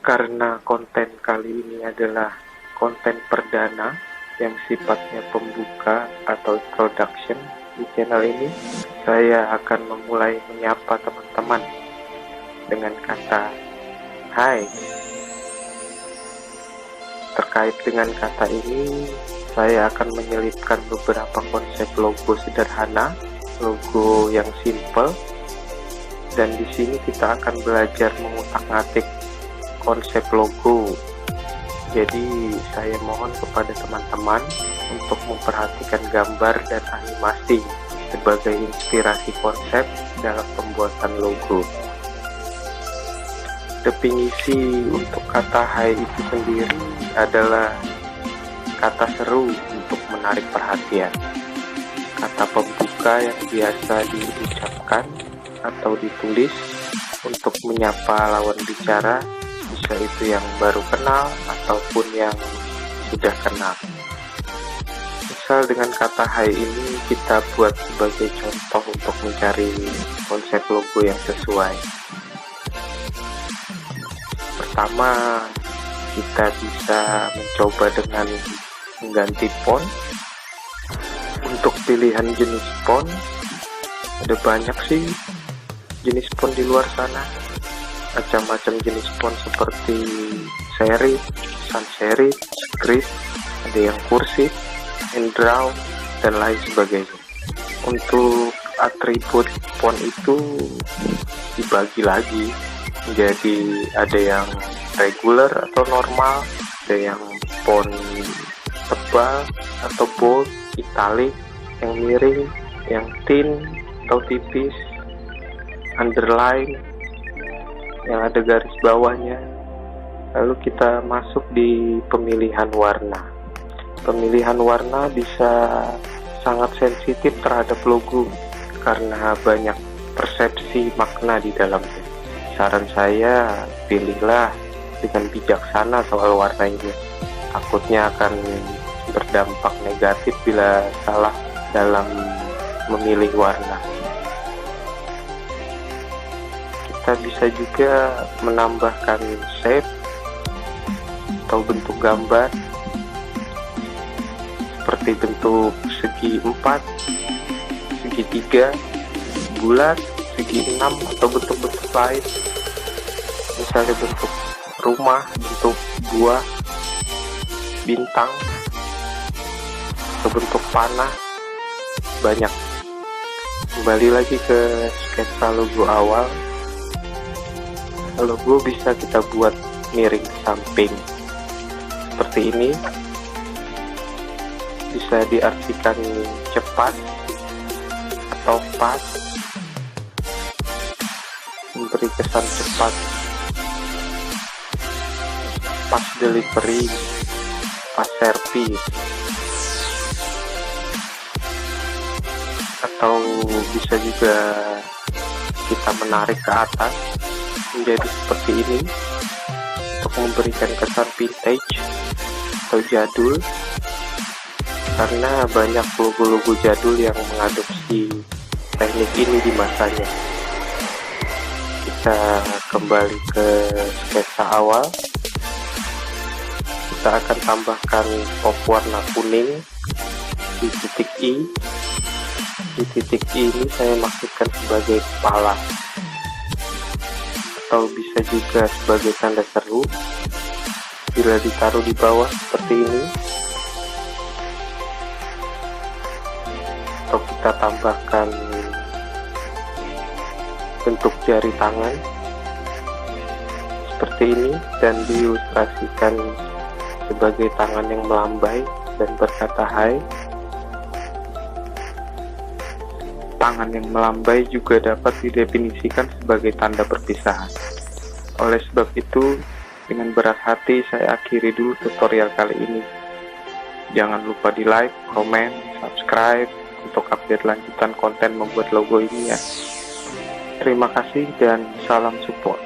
Karena konten kali ini adalah konten perdana yang sifatnya pembuka atau introduction di channel ini, saya akan memulai menyapa teman-teman dengan kata hai. Terkait dengan kata ini, saya akan menyelipkan beberapa konsep logo sederhana, logo yang simple, dan di sini kita akan belajar mengutak-ngatik konsep logo. Jadi saya mohon kepada teman-teman untuk memperhatikan gambar dan animasi sebagai inspirasi konsep dalam pembuatan logo. Definisi untuk kata hai itu sendiri adalah kata seru untuk menarik perhatian, kata pembuka yang biasa diucapkan atau ditulis untuk menyapa lawan bicara, bisa itu yang baru kenal ataupun yang sudah kenal. Misal dengan kata hai ini kita buat sebagai contoh untuk mencari konsep logo yang sesuai. Pertama, kita bisa mencoba dengan mengganti font. Untuk pilihan jenis font, ada banyak sih jenis font di luar sana. Macam-macam jenis font seperti serif, sans serif, script, ada yang kursif, draw, dan lain sebagainya. Untuk atribut font itu dibagi lagi, jadi ada yang regular atau normal, ada yang font tebal atau bold, italic, yang miring, yang thin atau tipis, underline, yang ada garis bawahnya. Lalu kita masuk di pemilihan warna. Pemilihan warna bisa sangat sensitif terhadap logo karena banyak persepsi makna di dalamnya. Saran saya, pilihlah dengan bijaksana soal warna ini. Takutnya akan berdampak negatif bila salah dalam memilih warna. Kita bisa juga menambahkan shape atau bentuk gambar seperti bentuk segi 4, segi 3, bulat, segi 6, atau bentuk-bentuk lain. Misalnya bentuk rumah, bentuk buah, bintang, atau bentuk panah, banyak. Kembali lagi ke sketsa logo awal. Logo bisa kita buat miring ke samping seperti ini, bisa diartikan cepat atau pas, memberi kesan cepat, pas delivery, pas service, atau bisa juga kita menarik ke atas menjadi seperti ini untuk memberikan kesan vintage atau jadul, karena banyak logo-logo jadul yang mengadopsi teknik ini di masanya. Kita kembali ke sketsa awal. Kita akan tambahkan pop warna kuning di titik I. Di titik I ini saya maksudkan sebagai kepala, atau bisa juga sebagai tanda seru bila ditaruh di bawah seperti ini. Atau kita tambahkan bentuk jari tangan seperti ini dan diilustrasikan sebagai tangan yang melambai dan berkata hai. Tangan yang melambai juga dapat didefinisikan sebagai tanda perpisahan. Oleh sebab itu, dengan berat hati saya akhiri dulu tutorial kali ini. Jangan lupa di like, komen, subscribe untuk update lanjutan konten membuat logo ini ya. Terima kasih dan salam support.